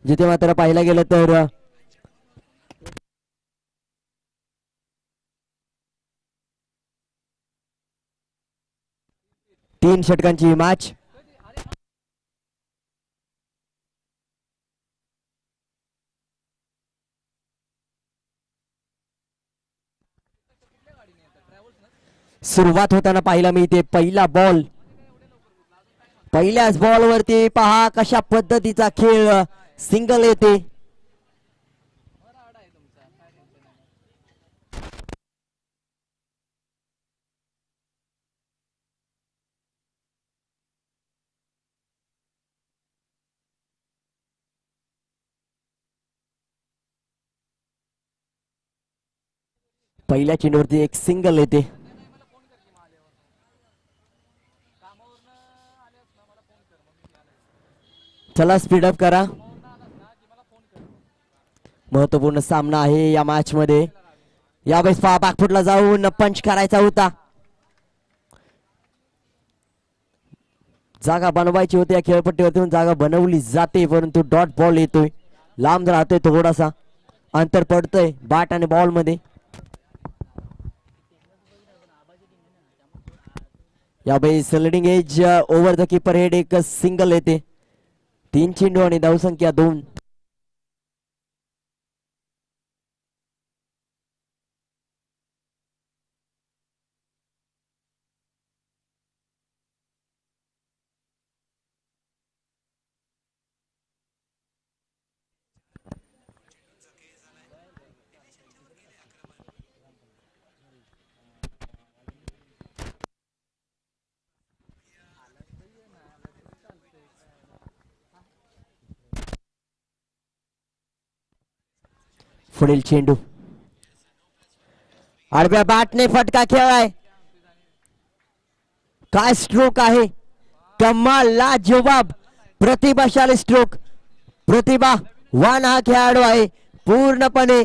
जिथे मात्र पाहायला गेलं तर 3 षटकांची मॅच. सुरुवात होताना पाहायला मिळते पहिला बॉल. पहिल्याच बॉल वरती पहा कशा पद्धतीचा खेळ. सिंगल येते. पहिल्या चेंडूवरती एक सिंगल येते. चला स्पीडअप करा. महत्वपूर्ण सामना आहे या मॅच मध्ये. यावेळेस पहा बॅकफुटला जाऊन पंच करायचा होता. जागा बनवायची होती या खेळपट्टीवरती. जागा बनवली जाते परंतु डॉट बॉल येतोय. लांब राहतोय थोडासा. अंतर पडतंय बॅट आणि बॉल मध्ये. यावेळेस leading age over the keeper head एक सिंगल येते. 3 चेंडू आणि धावसंख्या 2. पुढील चेंडू आडव्या बॅटने फटका खेळाय. काय स्ट्रोक आहे. कमाल लाजवाब प्रतिभाशाली स्ट्रोक. प्रतिभा वान हा खेळाडू आहे. पूर्णपणे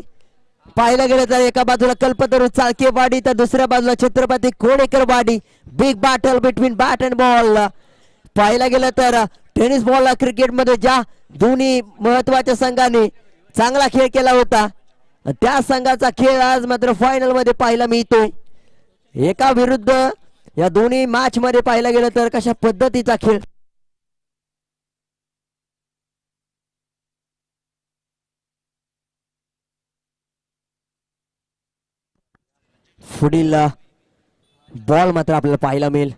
पाहायला गेलं तर एका बाजूला कल्पतरू चाळकेवाडी तर दुसऱ्या बाजूला Chhatrapati Kodekarwadi. Big battle between bat and ball. पाहायला गेलं तर टेनिस बॉल क्रिकेटमध्ये ज्या दोन्ही महत्वाच्या संघाने चांगला खेळ केला होता त्या संघाचा खेळ आज मात्र फायनल मध्ये पाहायला मिळतोय. एका विरुद्ध या दोन्ही मॅच मध्ये पाहायला गेलं तर कशा पद्धतीचा खेळ. पुढील बॉल मात्र आपल्याला पाहायला मिळेल.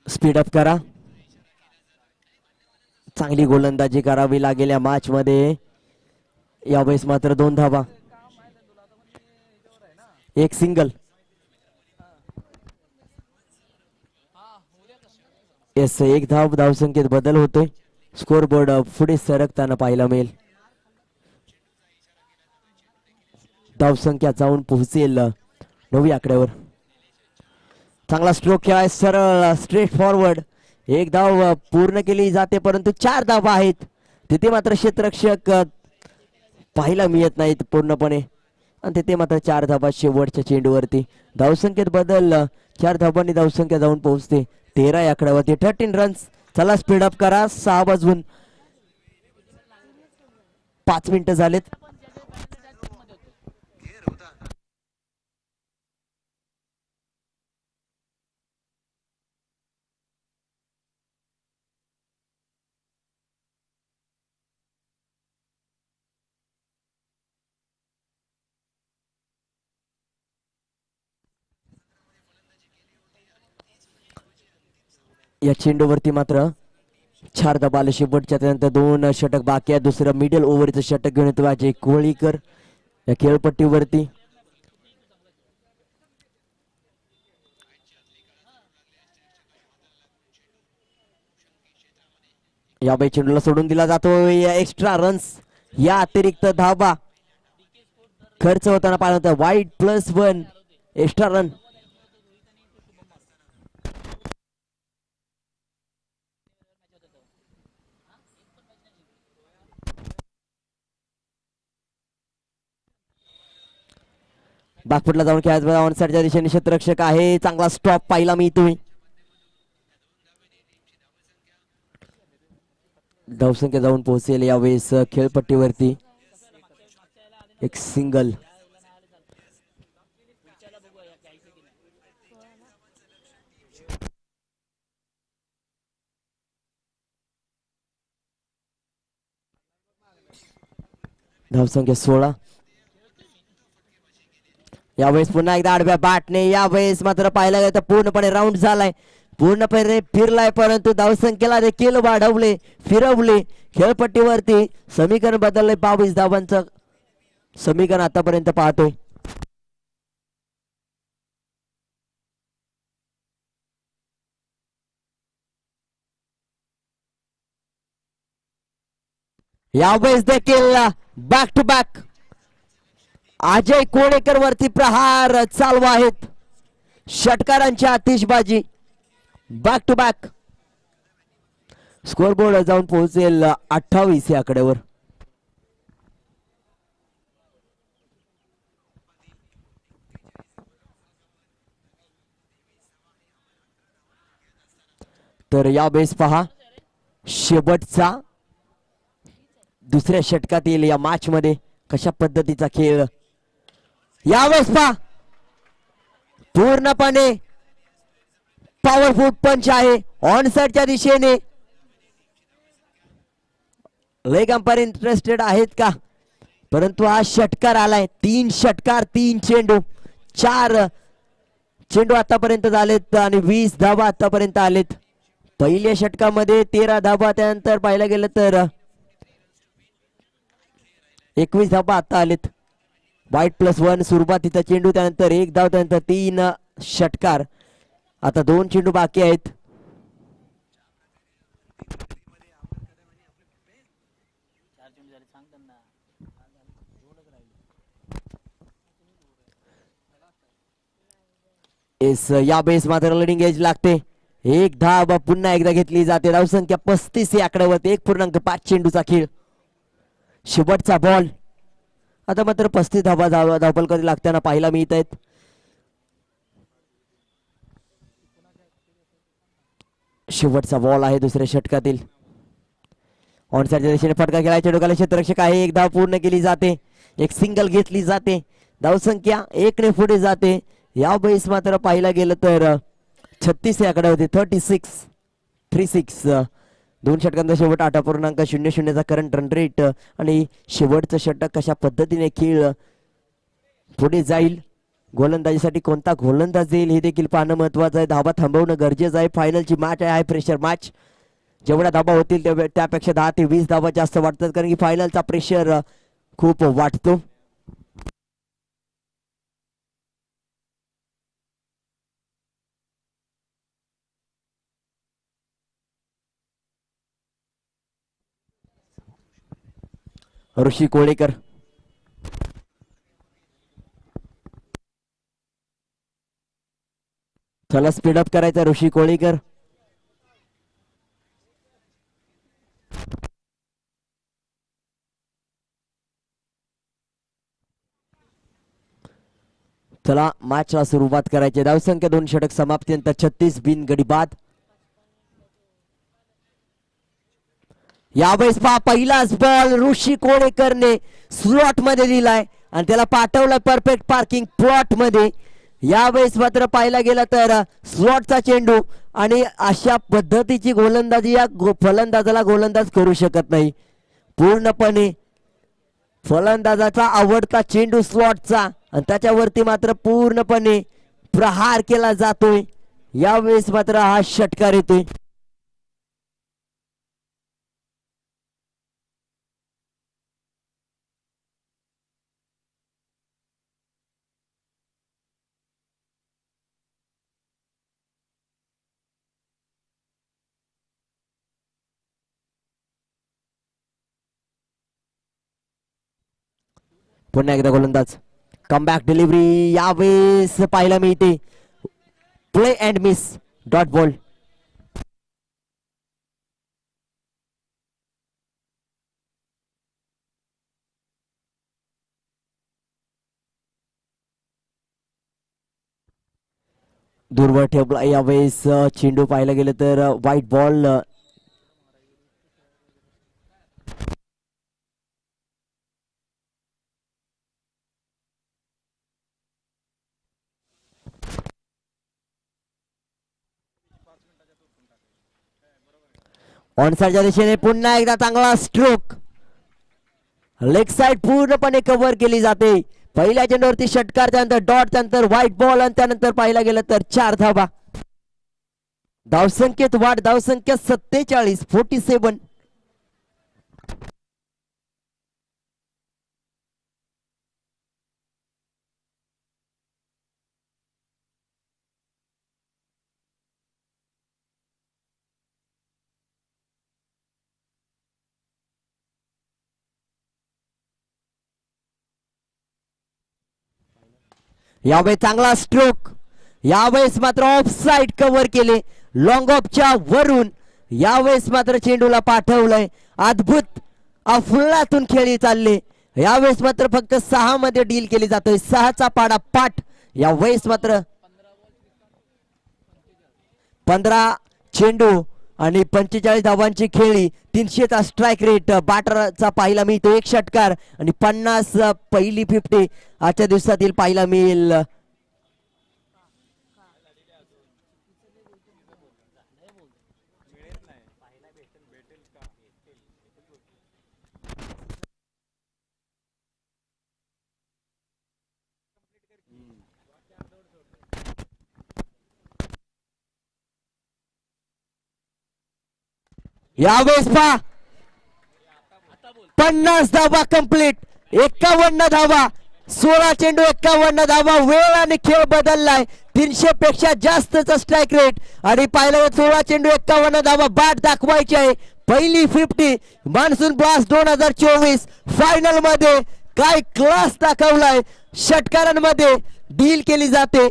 स्पीडअप करा. चांगली गोलंदाजी करावी लागेल या मॅच मध्ये. यावेळेस मात्र 2 धावा. एक सिंगल. येस एक धावसंख्येत बदल होतोय. स्कोर बोर्ड पुढे सरकताना पाहायला मिळेल. धावसंख्या जाऊन पोहोचेल 9 आकड्यावर. चांगला स्ट्रोक खेळाय. सरळ स्ट्रेट फॉरवर्ड. एक धाव पूर्ण केली जाते परंतु 4 धावा आहेत. तिथे मात्र क्षेत्ररक्षक पाहायला मिळत नाहीत पूर्णपणे आणि तिथे मात्र 4 धावा शेवटच्या चेंडूवरती. धावसंख्येत बदल. 4 धावांनी धावसंख्या जाऊन पोहोचते 13 आकड्यावरती. 13 रन्स. चला स्पीडअप करा. 6 वाजून 5 मिनिटं झालेत. या चेंडूवरती मात्र 4 धावा आले शेवटच्या. त्यानंतर 2 षटक बाकी आहे. दुसरं मिडल ओव्हरचं षटक घेऊन येतो अजय कोळीकर या खेळपट्टीवरती. या बाई चेंडूला सोडून दिला जातो. एक्स्ट्रा रन्स या अतिरिक्त धावा खर्च होताना पाहिलं होतं. वाईट +1 एक्स्ट्रा रन. बागफुटला जाऊन खेळायचं ऑन साईडच्या दिशेने क्षेत्ररक्षक आहे, चांगला स्टॉप पाहिला मी तुम्ही. धावसंख्या जाऊन पोहोचेल यावेळेस खेळपट्टीवरती. एक सिंगल. धावसंख्या 16. यावेळेस पुन्हा एकदा आडव्या बॅटने, यावेळेस मात्र पाहायला गेलं तर पूर्णपणे राऊंड झालाय, पूर्णपणे फिरलाय, परंतु धावसंख्येला देखील वाढवले, फिरवले. खेळपट्टीवरती समीकरण बदलले, 22 धावांचं समीकरण आतापर्यंत पाहतोय. यावेळेस देखील back to back Ajay Kolekar वरती प्रहार चालू आहेत. षटकारांची आतिषबाजी बॅक टू बॅक. स्कोरबोर्ड जाऊन पोहोचेल 28 या आकड्यावर. तर या बेस पहा, शेवटचा दुसऱ्या षटकातील या मॅच मध्ये कशा पद्धतीचा खेळ. यावेळेस पहा पूर्णपणे पॉवरफुल पंच आहे ऑन साइडच्या दिशेने. लेग अंपायर इंटरेस्टेड आहेत का, परंतु हा षटकार आलाय. 3 षटकार 3 चेंडू, 4 चेंडू आतापर्यंत झालेत आणि 20 धावा आतापर्यंत आलेत. पहिल्या षटकामध्ये 13 धावा, त्यानंतर पाहायला गेलं तर 21 धावा आता आलेत. वाईट +1 सुरुवातीचा चेंडू, त्यानंतर 1 धाव, त्यानंतर 3 षटकार. आता 2 चेंडू बाकी आहेत. या बेस मात्र लिडिंग एज लागते. 1 धाव पुन्हा एकदा घेतली जाते. धावसंख्या 35 या आकड्यावरती. 1.5 चेंडूचा खेळ. शेवटचा बॉल. आता मात्र 35 धावा धावपल कधी लागताना पाहायला मिळत आहेत. शेवटचा बॉल आहे दुसऱ्या षटकातील. ऑन साइडच्या दिशेने फटका खेळायच्या डोक्याला क्षेत्ररक्षक आहे. 1 धाव पूर्ण केली जाते, 1 सिंगल घेतली जाते. धावसंख्या 1 ने पुढे जाते. या वेळेस मात्र पाहायला गेलं तर 36 या आकड्यावरती. 36 2 षटकांचा शेवट 8.00 चा करंट रन रेट. आणि शेवटचं षटक कशा पद्धतीने खेळ पुढे जाईल, गोलंदाजीसाठी कोणता गोलंदाज येईल हे देखील पाहणं महत्वाचं आहे. धाबा थांबवणं गरजेचं आहे. फायनलची मॅच आहे, हाय प्रेशर मॅच. जेवढ्या धाबा होतील त्यापेक्षा 10 ते 20 धाबा जास्त वाटतात, कारण की फायनलचा प्रेशर खूप वाटतो. ऋषी कोळेकर चला स्पीडअप करायचा. ऋषी कोळेकर चला मॅचला सुरुवात करायची. धावसंख्या 2 षटक समाप्तीनंतर 36 बिनगडी बाद. यावेळेस पहा पहिलाच बॉल ऋषी कोळेकरने स्लॉट मध्ये दिलाय आणि त्याला पाठवलं परफेक्ट पार्किंग प्लॉट मध्ये. यावेळेस मात्र पाहायला गेलं तर स्लॉटचा चेंडू आणि अशा पद्धतीची गोलंदाजी या फलंदाजाला गोलंदाज करू शकत नाही. पूर्णपणे फलंदाजाचा आवडता चेंडू स्लॉटचा आणि त्याच्यावरती मात्र पूर्णपणे प्रहार केला जातोय. यावेळेस मात्र हा षटकार येतोय. पुन्हा एकदा गोलंदाज कमबॅक डिलिव्हरी. यावेळेस पाहायला मिळते play and miss, dot ball. दूरवर ठेवला यावेळेस चेंडू पाहायला गेलं तर व्हाईट बॉल ऑनसाइडच्या दिशेने पुन्हा एकदा चांगला स्ट्रोक लेग साइड पूर्णपणे कव्हर केली जाते पहिल्या चेंडूवरती षटकार त्यानंतर डॉट त्यानंतर व्हाईट बॉल आणि त्यानंतर पाहायला गेलं तर 4 धावा धावसंख्येत वाढ धावसंख्या 47 यावेळेस चांगला स्ट्रोक यावेळेस मात्र ऑफ साइड कव्हर केले लॉंग ऑफच्या वरून यावेळेस मात्र चेंडूला पाठवलंय अद्भुत अफलातून खेळी चालले यावेळेस मात्र फक्त 6 मध्ये डील केली जातोय 6चा पाडा पाठ यावेळेस मात्र 15 चेंडू आणि 45 धावांची खेळी 300चा स्ट्राइक रेट बॅटरचा पाहायला मिळतो एक षटकार आणि 50 पहिली 50 आजच्या दिवसातील पाहायला मिळेल यावेळेस पहा 50 धावा कंप्लीट 51 धावा 16 चेंडू 51 धावा वेळ आणि खेळ बदललाय 300 पेक्षा जास्तचा स्ट्राइक रेट आणि पाहिलं 16 चेंडू 51 धावा बाट दाखवायची आहे पहिली 50 मान्सून ब्लास्ट 2024 फायनल मध्ये काय क्लास दाखवलाय षटकारांमध्ये डील केली जाते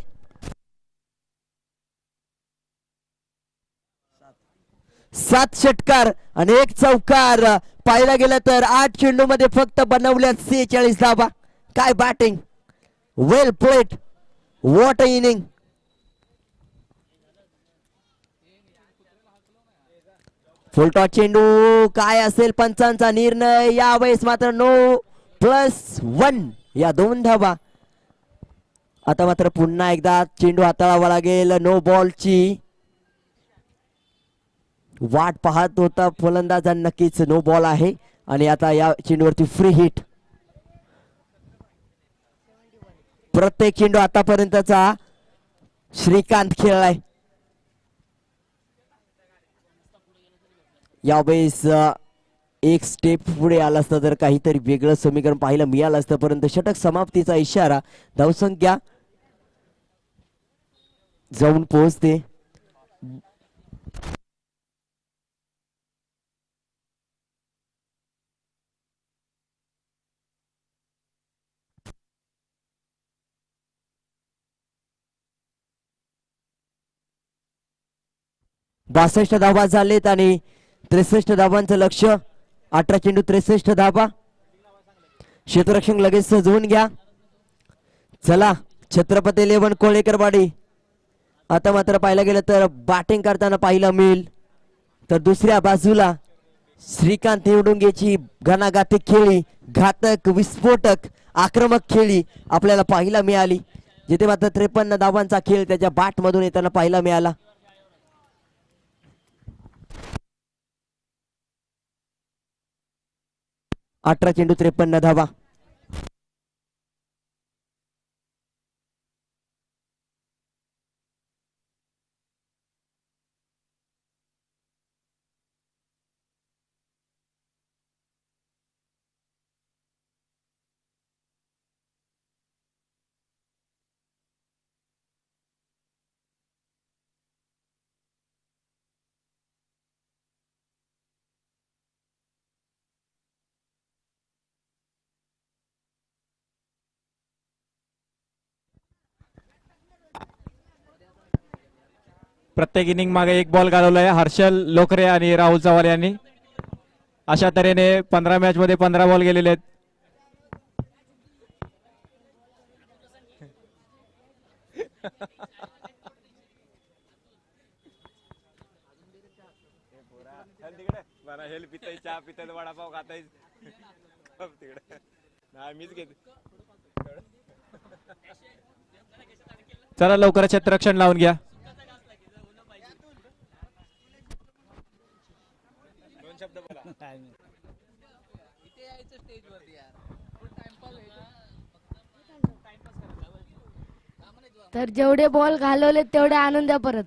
7 षटकार आणि 1 चौकार पाहायला गेलं तर 8 चेंडू मध्ये फक्त बनवल्यात 46 धावा काय batting well played what a inning full toss चेंडू काय असेल पंचांचा निर्णय यावेळेस मात्र +1 या 2 धावा आता मात्र पुन्हा एकदा चेंडू हाताळावा लागेल नो बॉलची वाट पाहत होता फलंदाज नक्कीच नो बॉल आहे आणि आता या चेंडूवरती फ्री हिट प्रत्येक चेंडू आतापर्यंतचा श्रीकांत खेळलाय यावेळेस एक स्टेप पुढे आला असता तर काहीतरी वेगळं समीकरण पाहायला मिळालं असतं परंतु षटक समाप्तीचा इशारा धावसंख्या जाऊन पोहोचते बासष्ट धावा झालेत आणि 63 धावांचं लक्ष 18 चेंडू 63 धावा क्षेत्ररक्षक लगेच सजवून घ्या चला छत्रपती 11 कोळेकरवाडी आता मात्र पाहायला गेलं तर बॅटिंग करताना पाहायला मिळेल तर दुसऱ्या बाजूला श्रीकांत निवडुंगेची घणाघाती खेळी घातक विस्फोटक आक्रमक खेळी आपल्याला पाहायला मिळाली जिथे मात्र 53 धावांचा खेळ त्याच्या बॅट मधून येताना पाहायला मिळाला 18 चेंडू 53 धावा प्रत्येक इनिंग मागे एक बॉल घालवलाय हर्षल लोकरे आणि राहुल चव्हाण यांनी अशा तऱ्हेने 15 मॅच मध्ये 15 बॉल गेलेले आहेत हेल पिताय चहा पिताय वडापाव खाताय तिकडे नाही मीच घेते. चला लवकर क्षेत्ररक्षण लावून घ्या. दोन शब्द बोला. तर जेवढे बॉल घालवले तेवढे आणून द्या परत.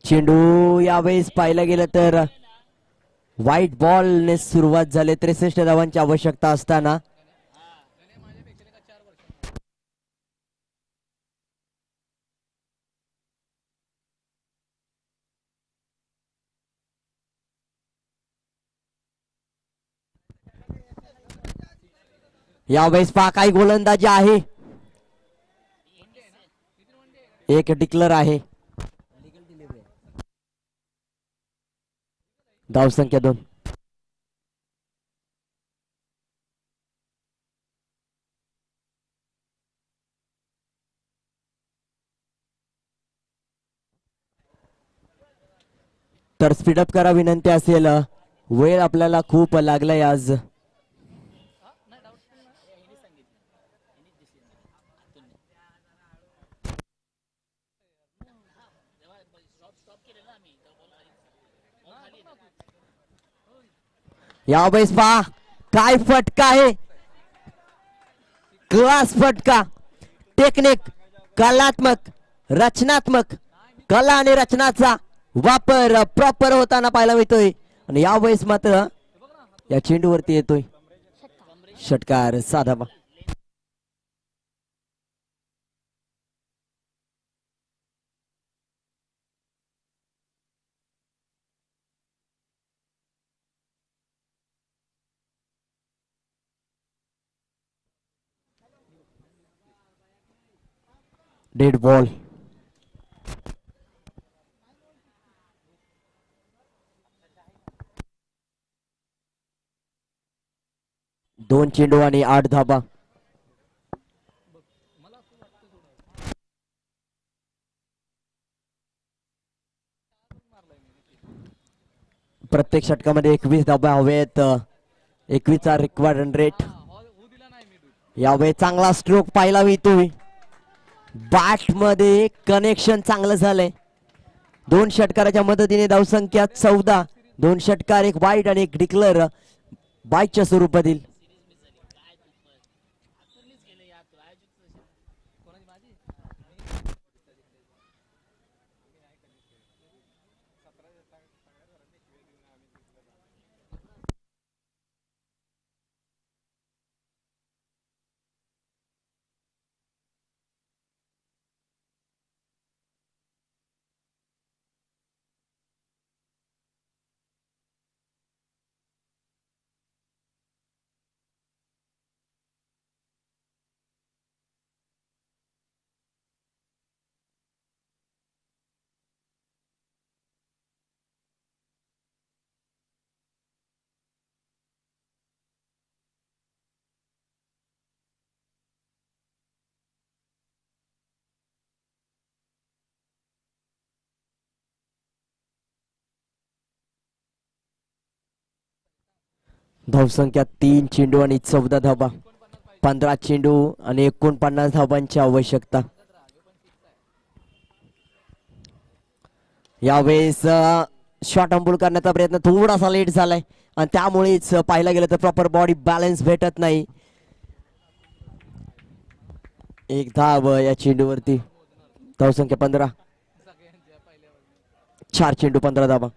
चेंडू यावेळेस पाहायला गेलं तर व्हाईट बॉलने सुरुवात झाली. 63 धावांची आवश्यकता असताना यावेळेस पहा काही गोलंदाजी आहे. एक डिक्लर आहे. धावसंख्या 2. तर स्पीडअप करा विनंती असेल. वेळ आपल्याला खूप लागलाय आज. यावेळेस पहा काय फटका आहे. क्लास फटका. टेक्निक, कलात्मक, रचनात्मक, कला आणि रचनाचा वापर प्रॉपर होताना पाहायला मिळतोय. आणि यावेळेस मात्र या चेंडूवरती येतोय षटकार. साधा डेड बॉल. दोन चेंडू आणि 8 धाबा. प्रत्येक षटकामध्ये 21 धाबा हवेत. 21चा रिक्वायर्ड रन रेट. यावेळेस चांगला स्ट्रोक पाहायला मिळतोय. बॅट मध्ये कनेक्शन चांगलं झालंय. 2 षटकाराच्या मदतीने धावसंख्या 14. 2 षटकार, 1 वाईड आणि 1 डिक्लेअर बाईकच्या स्वरूपातील. धावसंख्या 3 चेंडू आणि 14 धाबा. 15 चेंडू आणि 49 धाबांची आवश्यकता. यावेळेस शॉर्ट अंबुल करण्याचा प्रयत्न थोडासा लेट झालाय आणि त्यामुळेच पाहायला गेलं तर प्रॉपर बॉडी बॅलन्स भेटत नाही. एक धाव या चेंडूवरती. धावसंख्या 15. 4 चेंडू 15 धावा.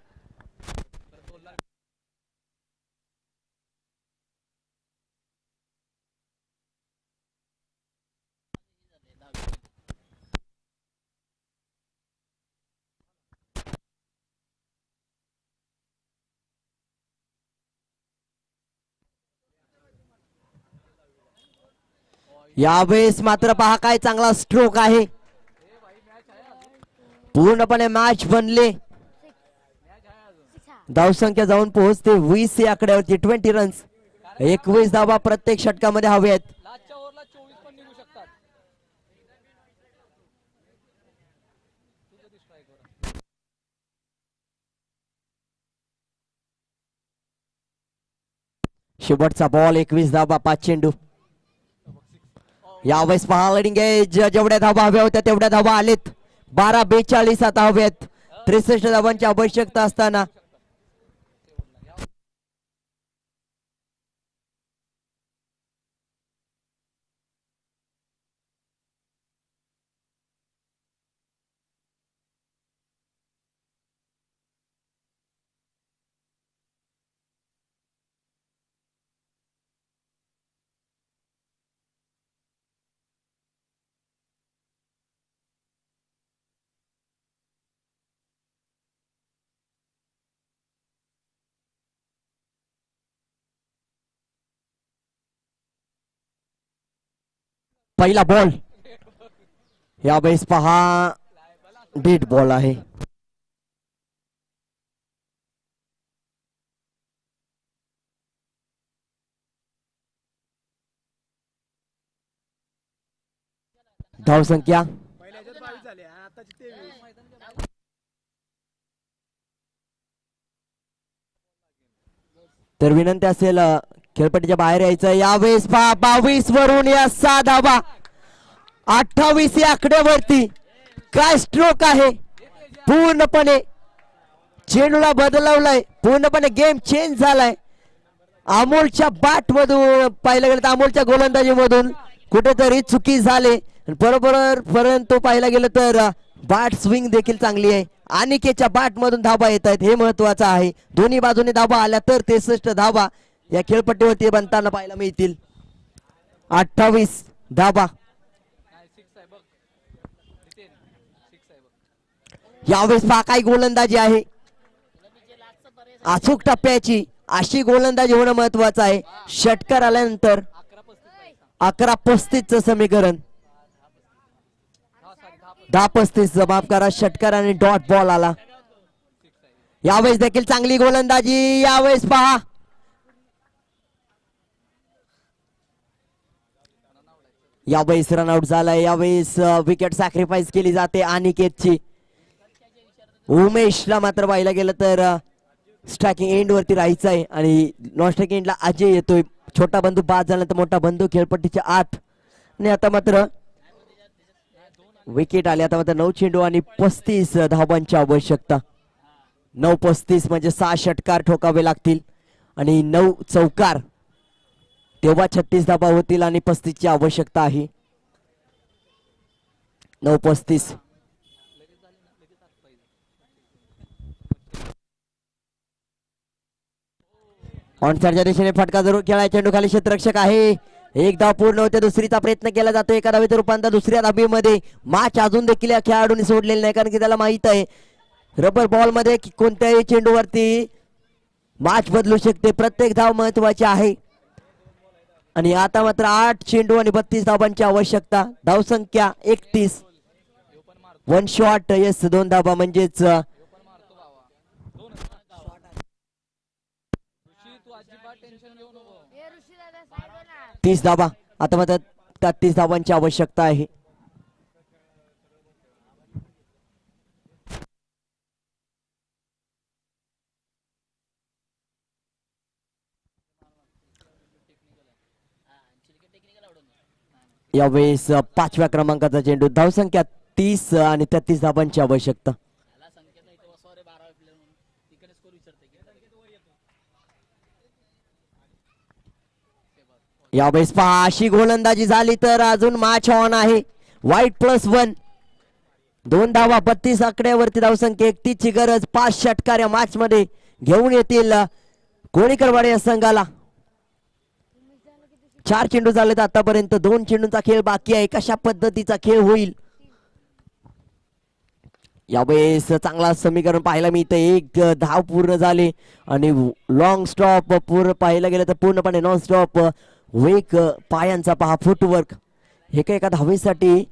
यावेळेस मात्र पहा काय चांगला स्ट्रोक आहे. पूर्णपणे मॅच बनले. धावसंख्या जाऊन पोहोचते 20 या आकड्यावरती. 20 रन्स. 21 धावा प्रत्येक षटकामध्ये हवे आहेत. शेवटचा बॉल. 21 धावा 5 चेंडू. यावेळेस पहा लिडिंग एज. जेवढ्या धावा हव्या होत्या तेवढ्या धावा आलेत. 12-42 आता हव्यात. 63 धावांची आवश्यकता असताना पहिला बॉल. यावेळेस पहा डेड बॉल आहे. धावसंख्या तर विनंती असेल खेळपट्टीच्या बाहेर यायचं. यावेळेस 22 वरून या 6 धावा. 28 या आकड्यावरती. काय स्ट्रोक आहे. पूर्णपणे चेंडूला बदलवलाय. पूर्णपणे गेम चेंज झालाय. अमोलच्या बॅट मधून पाहिलं गेलं तर अमोलच्या गोलंदाजी मधून कुठेतरी चुकी झाली. बरोबर परंतु पाहायला गेलं तर बॅट स्विंग देखील चांगली आहे. अनिकेतच्या बॅट मधून धावा येत आहेत हे महत्वाचं आहे. दोन्ही बाजूने धावा आल्या तर 63 धावा या खेळपट्टीवरती बनताना पाहायला मिळतील. 28 धावा. यावेळेस पहा काय गोलंदाजी आहे. अचूक टप्प्याची अशी गोलंदाजी होणं महत्वाचं आहे. षटकार आल्यानंतर 11-35 च समीकरण. 10-35 जबाब करा. षटकार आणि डॉट बॉल आला. यावेळेस देखील चांगली गोलंदाजी. यावेळेस पहा यावेळेस रनआउट झालाय. यावेळेस विकेट सॅक्रिफाईस केली जाते अनिकेतची. उमेशला मात्र पाहायला गेलं तर स्ट्रायकिंग एंड वरती राहायचं आहे आणि नॉन स्ट्रायकिंग एंडला अजय येतोय. छोटा बंधू बाद झाल्यानंतर मोठा बंधू खेळपट्टीच्या आत. आणि आता मात्र विकेट आले. आता मात्र 9 चेंडू आणि 35 धावांची आवश्यकता. 9-35 म्हणजे 6 षटकार ठोकावे लागतील आणि 9 चौकार. तेव्हा 36 धावा होतील आणि 35 ची आवश्यकता आहे. 9-35. ऑनसाइडच्या दिशेने फटका जरूर खेळाय. चेंडू खाली क्षेत्ररक्षक आहे. एक धाव पूर्ण होते. दुसरीचा प्रयत्न केला जातो. एका धावेचं रूपांतर दुसऱ्या धाबीमध्ये. मॅच अजून देखील या खेळाडूंनी सोडलेली नाही कारण की त्याला माहित आहे रबर बॉल मध्ये कोणत्याही चेंडूवरती मॅच बदलू शकते. प्रत्येक धाव महत्वाची आहे आणि आता मात्र 8 चेंडू आणि 32 धावांची आवश्यकता. धावसंख्या 31. 1 शॉट. येस 2 धावा म्हणजेच 30 धावा. आता मात्र 33 धावांची आवश्यकता आहे. यावेळेस 5व्या क्रमांकाचा चेंडू. धावसंख्या 30 आणि 33 धावांची आवश्यकता. यावेळेस पहा अशी गोलंदाजी झाली तर अजून मॅच ऑन आहे. वाईट +1 2 धावा 32 आकड्यावरती धावसंख्या 31 ची गरज. 5 षटकार या मॅच मध्ये घेऊन येतील कोणीकरवाडे या संघाला. 4 चेंडू झालेत आतापर्यंत. 2 चेंडूंचा खेळ बाकी आहे. कशा पद्धतीचा खेळ होईल यावेळेस चांगला समीकरण पाहायला मिळतं. एक धाव पूर्ण झाले आणि लॉंग स्टॉप पूर्ण पाहायला गेलं तर पूर्णपणे नॉन स्टॉप वेग पायांचा पहा फुटवर्क. हे काय एका धावेसाठी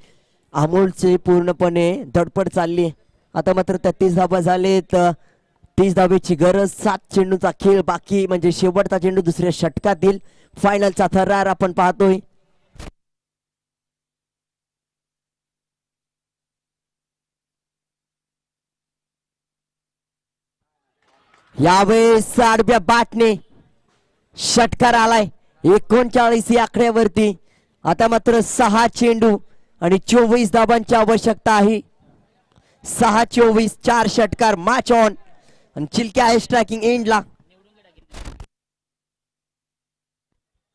अमोलचे पूर्णपणे धडपड चालली. आता मात्र 33 धावा झालेत. 30 धावेची गरज. 7 चेंडूचा खेळ बाकी म्हणजे शेवटचा चेंडू दुसऱ्या षटकातील फायनलचा थरार आपण पाहतोय. यावेळेस आडव्या बॅटने षटकार आलाय 39 या आकड्यावरती. आता मात्र 6 चेंडू आणि 24 धावांची आवश्यकता आहे. 6-24 4 षटकार मॅच ऑन आणि चिलके आहे स्ट्रायकिंग एंडला.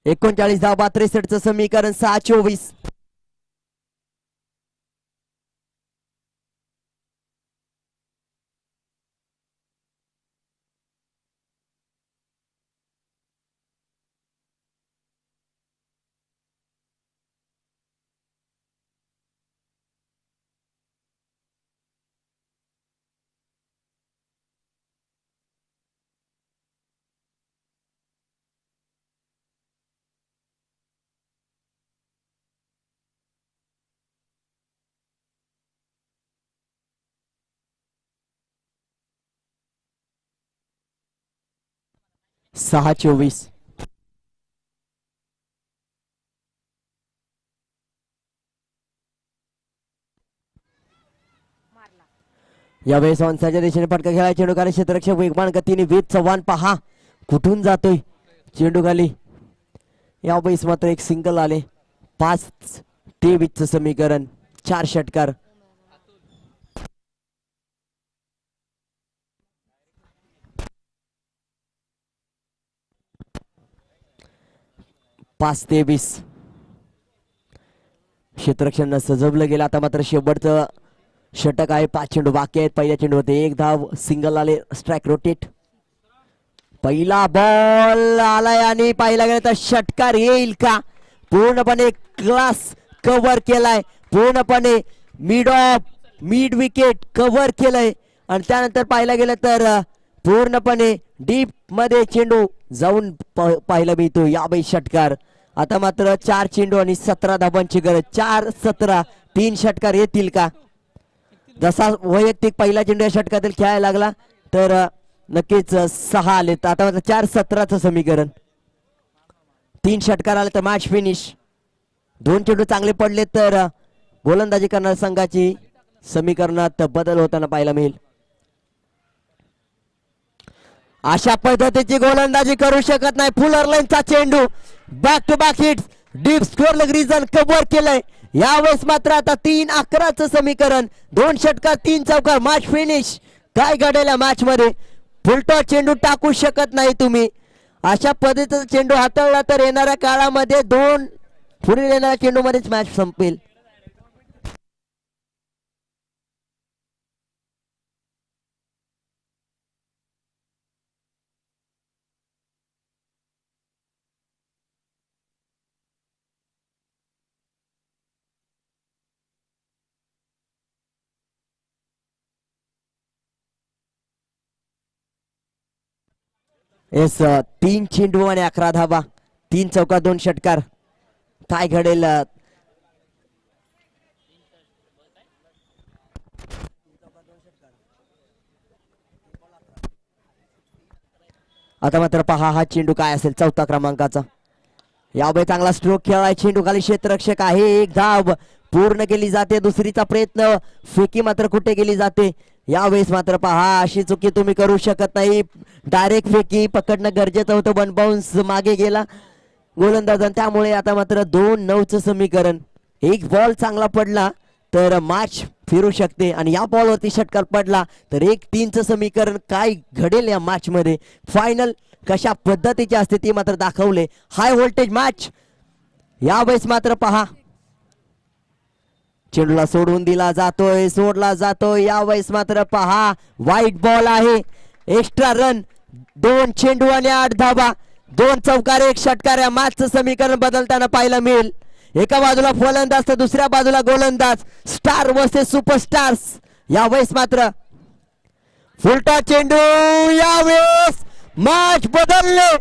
39 धावा 63 चं समीकरण. 6-24 6-24 यावेळेस ऑनसाच्या दिशेने फटका खेळाय. चेंडू खाली क्षेत्ररक्षक वेगवान गतीने वेद चव्हाण पहा कुठून जातोय चेंडू खाली. यावेळेस मात्र एक सिंगल आले. 5-23 चं समीकरण. 4 षटकार. पाच 23 क्षेत्ररक्षण सजवलं गेलं. आता मात्र शेवटचं षटक आहे. 5 चेंडू बाकी आहेत. पहिल्या चेंडूवरती 1 धाव. सिंगल आले. Strike rotate. पहिला बॉल आलाय आणि पाहिला गेला तर षटकार येईल का. पूर्णपणे क्लास कव्हर केलाय. पूर्णपणे मिड विकेट कव्हर केलंय आणि त्यानंतर पाहिला गेलं तर पूर्णपणे डीप मध्ये चेंडू जाऊन पाहायला मिळतो. यावेळी षटकार. आता मात्र 4 चेंडू आणि 17 धावांची गरज. 4-17 3 षटकार येतील का. जसा वैयक्तिक पहिला चेंडू या षटकातील खेळायला लागला तर नक्कीच 6 आलेत. आता मात्र 4-17 चं समीकरण. 3 षटकार आले तर मॅच फिनिश. 2 चेंडू चांगले पडले तर गोलंदाजी करणाऱ्या संघाची समीकरणात बदल होताना पाहायला मिळेल. अशा पद्धतीची गोलंदाजी करू शकत नाही. फुलर लाईनचा चेंडू. Back to back hit. Deep square region cover केलंय. यावेळेस मात्र आता 3-11 चं समीकरण. 2 षटकार 3 चौकार. Match finish. काय घडेल या मॅच मध्ये. फुलटॉस चेंडू टाकू शकत नाही तुम्ही. अशा पद्धतीचा चेंडू हाताळला तर येणाऱ्या काळामध्ये 2 पुढे येणाऱ्या चेंडू मध्येच मॅच संपेल. येस 3 चेंडू आणि 11 धावा. 3 चौकार 2 षटकार. काय घडेल. आता मात्र पहा हा चेंडू काय असेल. 4थ्या क्रमांकाचा. यावेळी चांगला स्ट्रोक खेळाय. चेंडू खाली क्षेत्ररक्षक आहे. 1 धाव पूर्ण केली जाते. दुसरीचा प्रयत्न. फेकी मात्र कुठे केली जाते. यावेळेस मात्र पहा अशी चुकी तुम्ही करू शकत नाही. डायरेक्ट फेकी पकडणं गरजेचं होतं. 1 बाउन्स मागे गेला गोलंदाज. त्यामुळे आता मात्र 2-9 चं समीकरण. 1 बॉल चांगला पडला तर मॅच फिरू शकते आणि या बॉलवरती षटकार पडला तर 1-3 चं समीकरण. काय घडेल या मॅच मध्ये. फायनल कशा पद्धतीची असते ती मात्र दाखवले. हाय व्होल्टेज मॅच यावेळेस मात्र पहा चेंडूला सोडून दिला जातोय, सोडला जातोय. यावेळेस मात्र पहा वाईट बॉल आहे. एक्स्ट्रा रन, 2 चेंडू आणि 8 धाबा, 2 चौकार 1 षटकार. या मॅचचं समीकरण बदलताना पाहायला मिळेल. एका बाजूला फलंदाज तर दुसऱ्या बाजूला गोलंदाज. Star versus superstars. यावेळेस मात्र फुलटा चेंडू. यावेळेस मॅच बदलले,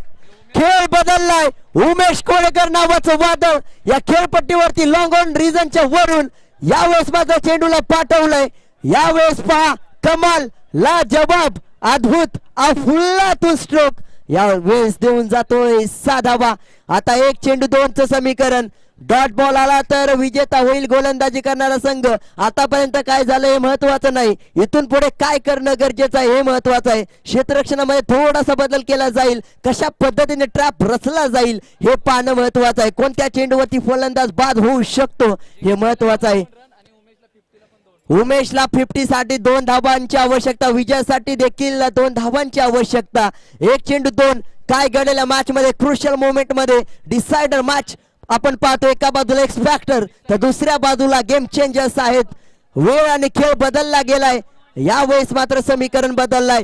खेळ बदललाय. उमेश कोळेकर नावाचं वादळ या खेळपट्टीवरती लॉंग ऑन रिजनच्या वरून यावेळेस मात्र चेंडूला पाठवलंय. यावेळेस पहा कमाल, लाजवाब, अद्भुत, अफुल्लातून स्ट्रोक यावेळेस देऊन जातोय 6 धावा. आता 1 चेंडू 2चं समीकरण. डॉट बॉल आला तर विजेता होईल गोलंदाजी करणारा संघ. आतापर्यंत काय झालं हे महत्वाचं नाही, इथून पुढे काय करणं गरजेचं आहे हे महत्वाचं आहे. क्षेत्ररक्षणामध्ये थोडासा बदल केला जाईल, कशा पद्धतीने ट्रॅप रचला जाईल हे पाहणं महत्वाचं आहे. कोणत्या चेंडूवरती फलंदाज बाद होऊ शकतो हे महत्वाचं आहे. उमेशला 50 साठी 2 धावांची आवश्यकता, विजयासाठी देखील 2 धावांची आवश्यकता. 1 चेंडू 2. काय घडेल या मॅच मध्ये, क्रुशियल मोमेंट मध्ये डिसायडर मॅच आपण पाहतो. एका बाजूला एक्स फॅक्टर तर दुसऱ्या बाजूला गेम चेंजर्स आहेत. वेळ आणि खेळ बदलला गेलाय. यावेळेस मात्र समीकरण बदललाय.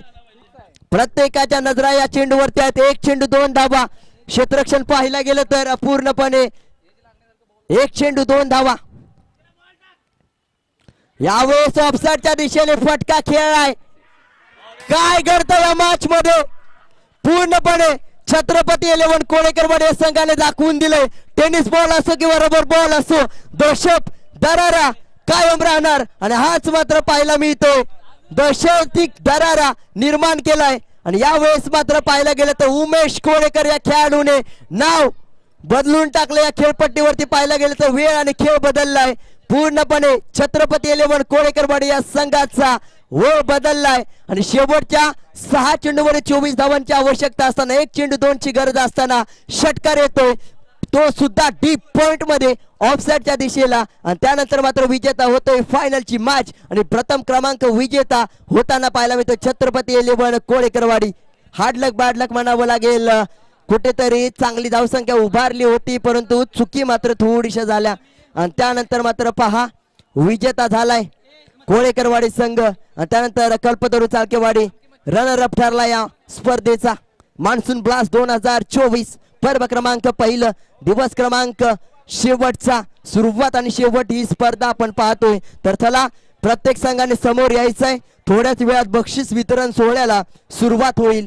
प्रत्येकाच्या नजरा या चेंडूवरती आहेत. 1 चेंडू 2 धावा. क्षेत्ररक्षण पाहायला गेलं तर पूर्णपणे 1 चेंडू 2 धावा. यावेळेस ऑफसाईडच्या दिशेने फटका खेळलाय. काय घडतं या मॅच मध्ये, पूर्णपणे छत्रपती 11 कोळेकर या संघाने दाखवून दिले. टेनिस बॉल असो किंवा रबर बॉल असो, दहशत दरारा कायम राहणार. आणि हाच मात्र पाहायला मिळतोय, दहशतिक दरारा निर्माण केलाय. आणि यावेळेस मात्र पाहायला गेलं तर उमेश कोळेकर या खेळाडूने नाव बदलून टाकलं. या खेळपट्टीवरती पाहायला गेलं तर वेळ आणि खेळ बदललाय. पूर्णपणे छत्रपती 11 कोळेकरवाडी या संघाचा वेळ बदललाय. आणि शेवटच्या 6 चेंडूवर 24 धावांची आवश्यकता असताना 1 चेंडू 2 ची गरज असताना षटकार येतोय, तो सुद्धा डीप पॉइंट मध्ये ऑफसाईडच्या दिशेला. आणि त्यानंतर मात्र विजेता होतोय फायनलची मॅच. आणि प्रथम क्रमांक विजेता होताना पाहायला मिळतो छत्रपती 11 कोळेकरवाडी. हार्डलक बॅडलक म्हणावं लागेल, कुठेतरी चांगली धावसंख्या उभारली होती परंतु चुकी मात्र थोडीशा झाल्या. आणि त्यानंतर मात्र पहा विजेता झालाय कोळेकरवाडी संघ. आणि त्यानंतर कल्पतरू चाळकेवाडी रनर अप ठरला या स्पर्धेचा. मान्सून ब्लास्ट 2024 पर्व क्रमांक 1, दिवस क्रमांक शेवटचा. सुरुवात आणि शेवट ही स्पर्धा आपण पाहतोय. तर चला प्रत्येक संघाने समोर यायचंय. थोड्याच वेळात बक्षीस वितरण सोहळ्याला सुरुवात होईल.